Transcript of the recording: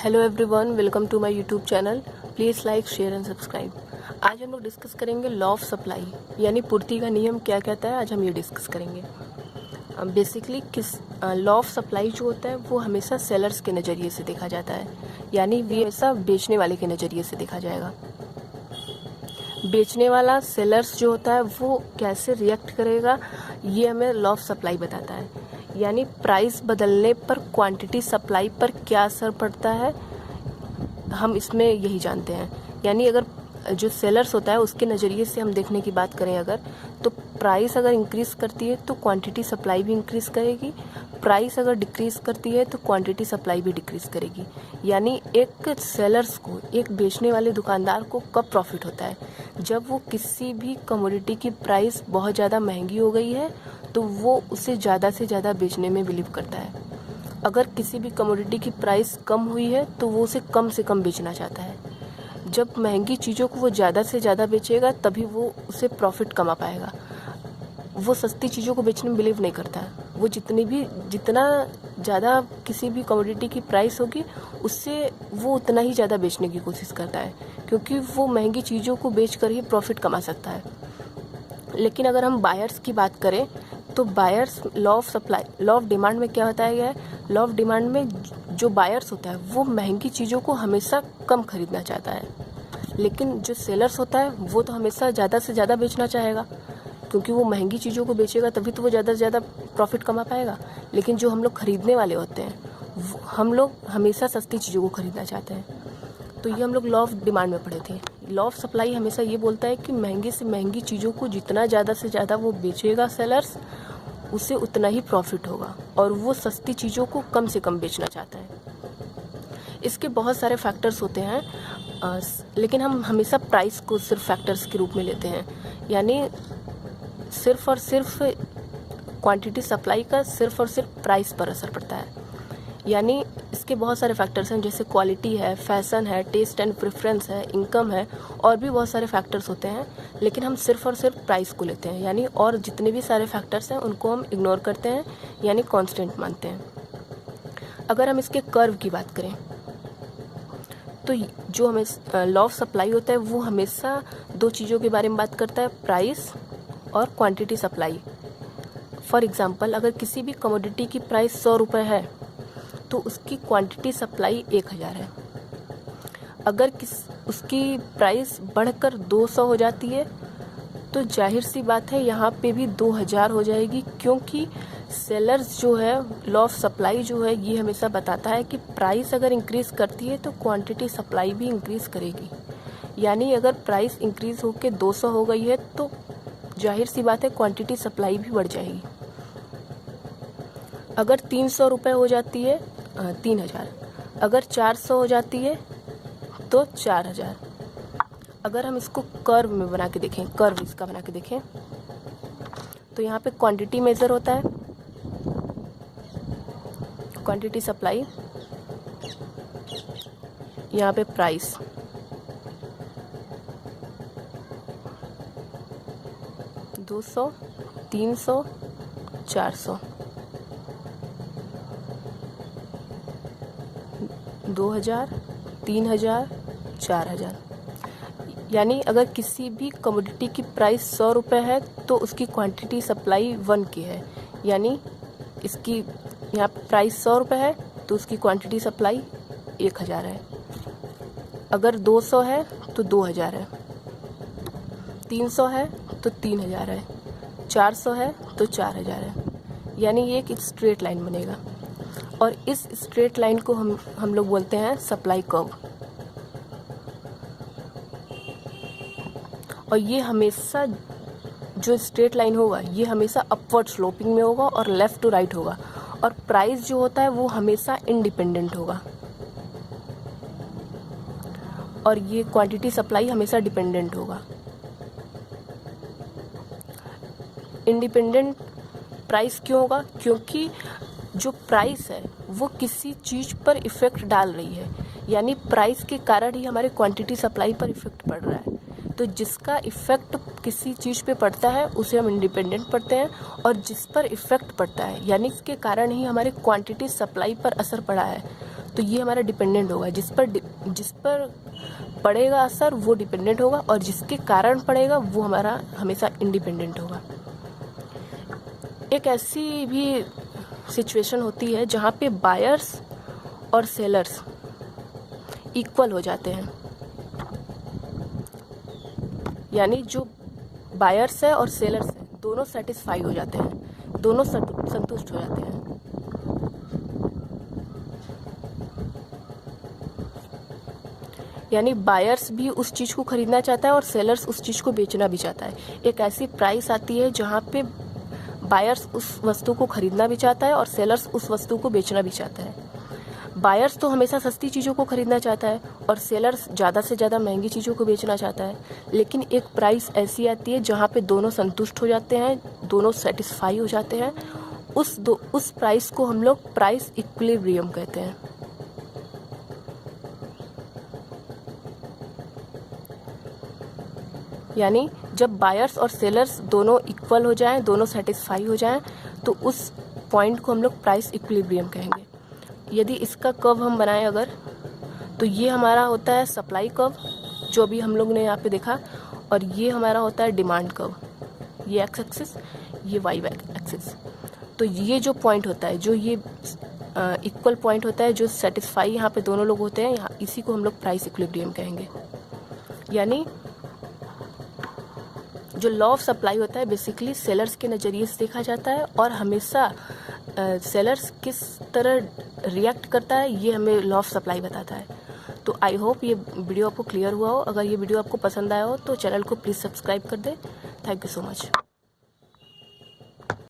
Hello everyone, welcome to my YouTube channel. Please like, share and subscribe. आज हम लोग discuss करेंगे law of supply, यानी पूर्ति का नियम क्या कहता है। आज हम ये डिस्कस करेंगे। बेसिकली लॉ ऑफ सप्लाई जो होता है वो हमेशा सेलर्स के नज़रिए से देखा जाता है, यानी ये हमेशा बेचने वाले के नज़रिए से देखा जाएगा। बेचने वाला सेलर्स जो होता है वो कैसे रिएक्ट करेगा, ये हमें लॉ ऑफ सप्लाई बताता है। यानी प्राइस बदलने पर क्वांटिटी सप्लाई पर क्या असर पड़ता है, हम इसमें यही जानते हैं। यानी अगर जो सेलर्स होता है उसके नज़रिए से हम देखने की बात करें अगर, तो प्राइस अगर इंक्रीज़ करती है तो क्वांटिटी सप्लाई भी इंक्रीज़ करेगी। प्राइस अगर डिक्रीज़ करती है तो क्वांटिटी सप्लाई भी डिक्रीज़ करेगी। यानी एक सेलर्स को, एक बेचने वाले दुकानदार को कब प्रॉफिट होता है, जब वो किसी भी कमोडिटी की प्राइस बहुत ज़्यादा महंगी हो गई है तो वो उसे ज़्यादा से ज़्यादा बेचने में बिलीव करता है। अगर किसी भी कमोडिटी की प्राइस कम हुई है तो वो उसे कम से कम बेचना चाहता है। जब महंगी चीज़ों को वो ज़्यादा से ज़्यादा बेचेगा तभी वो उसे प्रॉफिट कमा पाएगा। वो सस्ती चीज़ों को बेचने में बिलीव नहीं करता है। वो जितना ज़्यादा किसी भी कमोडिटी की प्राइस होगी उससे वो उतना ही ज़्यादा बेचने की कोशिश करता है, क्योंकि वो महंगी चीज़ों को बेच कर ही प्रॉफिट कमा सकता है। लेकिन अगर हम बायर्स की बात करें तो बायर्स लॉ ऑफ डिमांड में क्या होता है, लॉ ऑफ डिमांड में जो बायर्स होता है वो महंगी चीज़ों को हमेशा कम खरीदना चाहता है। लेकिन जो सेलर्स होता है वो तो हमेशा ज़्यादा से ज़्यादा बेचना चाहेगा, क्योंकि वो महंगी चीज़ों को बेचेगा तभी तो वो ज़्यादा से ज़्यादा प्रॉफिट कमा पाएगा। लेकिन जो हम लोग खरीदने वाले होते हैं हम लोग हमेशा सस्ती चीज़ों को खरीदना चाहते हैं। तो ये हम लोग लॉ ऑफ डिमांड में पढ़े थे। लॉ ऑफ सप्लाई हमेशा ये बोलता है कि महंगी से महंगी चीज़ों को जितना ज़्यादा से ज़्यादा वो बेचेगा सेलर्स, उसे उतना ही प्रॉफिट होगा, और वो सस्ती चीज़ों को कम से कम बेचना चाहता है। इसके बहुत सारे फैक्टर्स होते हैं, लेकिन हम हमेशा प्राइस को सिर्फ फैक्टर्स के रूप में लेते हैं। यानी सिर्फ और सिर्फ क्वांटिटी सप्लाई का सिर्फ और सिर्फ प्राइस पर असर पड़ता है। यानी इसके बहुत सारे फैक्टर्स हैं, जैसे क्वालिटी है, फैशन है, टेस्ट एंड प्रेफरेंस है, इनकम है, और भी बहुत सारे फैक्टर्स होते हैं। लेकिन हम सिर्फ और सिर्फ प्राइस को लेते हैं, यानी और जितने भी सारे फैक्टर्स हैं उनको हम इग्नोर करते हैं, यानी कांस्टेंट मानते हैं। अगर हम इसके कर्व की बात करें तो जो हमें लॉ ऑफ सप्लाई होता है वो हमेशा दो चीज़ों के बारे में बात करता है, प्राइस और क्वांटिटी सप्लाई। फॉर एग्जांपल, अगर किसी भी कमोडिटी की प्राइस 100 रुपये है तो उसकी क्वांटिटी सप्लाई 1000 है। अगर उसकी प्राइस बढ़कर 200 हो जाती है तो जाहिर सी बात है यहाँ पे भी 2000 हो जाएगी, क्योंकि सेलर्स जो है, लॉ ऑफ सप्लाई जो है, ये हमेशा बताता है कि प्राइस अगर इंक्रीज़ करती है तो क्वांटिटी सप्लाई भी इंक्रीज़ करेगी। यानी अगर प्राइस इंक्रीज़ होकर 200 हो गई है तो जाहिर सी बात है क्वांटिटी सप्लाई भी बढ़ जाएगी। अगर 300 रुपये हो जाती है 3000, अगर 400 हो जाती है तो 4000। अगर हम इसको कर्व में बना के देखें, कर्व इसका बना के देखें, तो यहाँ पे क्वांटिटी मेजर होता है, क्वांटिटी सप्लाई, यहाँ पे प्राइस, दो 200, 300, 400, 2000, 3000, 4000। यानी अगर किसी भी कमोडिटी की प्राइस 100 रुपये है तो उसकी क्वांटिटी सप्लाई 1 की है। यानी इसकी यहाँ प्राइस 100 रुपये है तो उसकी क्वांटिटी सप्लाई 1000 है। अगर 200 है तो 2000 है, 300 है तो 3000 है, 400 है तो 4000 है। यानी ये एक स्ट्रेट लाइन बनेगा, और इस स्ट्रेट लाइन को हम लोग बोलते हैं सप्लाई कर्व। और ये हमेशा, जो स्ट्रेट लाइन होगा ये हमेशा अपवर्ड स्लोपिंग में होगा और लेफ़्ट टू राइट होगा, और प्राइस जो होता है वो हमेशा इंडिपेंडेंट होगा, और ये क्वांटिटी सप्लाई हमेशा डिपेंडेंट होगा। इंडिपेंडेंट प्राइस क्यों होगा? क्योंकि जो प्राइस है वो किसी चीज़ पर इफ़ेक्ट डाल रही है, यानी प्राइस के कारण ही हमारे क्वांटिटी सप्लाई पर इफ़ेक्ट पड़ रहा है। तो जिसका इफ़ेक्ट किसी चीज़ पे पड़ता है उसे हम इंडिपेंडेंट पढ़ते हैं, और जिस पर इफ़ेक्ट पड़ता है यानी इसके कारण ही हमारे क्वांटिटी सप्लाई पर असर पड़ा है तो ये हमारा डिपेंडेंट होगा, जिस पर पड़ेगा असर वो डिपेंडेंट होगा, और जिसके कारण पड़ेगा वो हमारा हमेशा इंडिपेंडेंट होगा। एक ऐसी भी सिचुएशन होती है जहाँ पे बायर्स और सेलर्स इक्वल हो जाते हैं, यानी जो बायर्स है और सेलर्स है दोनों सेटिस्फाई हो जाते हैं, दोनों संतुष्ट हो जाते हैं। यानी बायर्स भी उस चीज़ को खरीदना चाहता है और सेलर्स उस चीज़ को बेचना भी चाहता है। एक ऐसी प्राइस आती है जहाँ पे बायर्स उस वस्तु को खरीदना भी चाहता है और सेलर्स उस वस्तु को बेचना भी चाहता है। बायर्स तो हमेशा सस्ती चीज़ों को खरीदना चाहता है और सेलर्स ज़्यादा से ज़्यादा महंगी चीज़ों को बेचना चाहता है। लेकिन एक प्राइस ऐसी आती है जहाँ पे दोनों संतुष्ट हो जाते हैं, दोनों सेटिस्फाई हो जाते हैं। उस प्राइस को हम लोग प्राइस इक्विलिब्रियम कहते हैं। यानी जब बायर्स और सेलर्स दोनों इक्वल हो जाएं, दोनों सेटिस्फाई हो जाएं, तो उस पॉइंट को हम लोग प्राइस इक्विलिब्रियम कहेंगे। यदि इसका कर्व हम बनाएं अगर, तो ये हमारा होता है सप्लाई कर्व, जो अभी हम लोग ने यहाँ पे देखा, और ये हमारा होता है डिमांड कर्व, ये एक्स एक्सिस, ये वाई एक्सिस। तो ये जो पॉइंट होता है, जो ये इक्वल पॉइंट होता है, जो सेटिस्फाई यहाँ पे दोनों लोग होते हैं, यहाँ इसी को हम लोग प्राइस इक्विलिब्रियम कहेंगे। यानी जो लॉ ऑफ सप्लाई होता है बेसिकली सेलर्स के नज़रिए से देखा जाता है, और हमेशा सेलर्स किस तरह रिएक्ट करता है ये हमें लॉ ऑफ सप्लाई बताता है। तो आई होप ये वीडियो आपको क्लियर हुआ हो। अगर ये वीडियो आपको पसंद आया हो तो चैनल को प्लीज़ सब्सक्राइब कर दे। Thank you so much.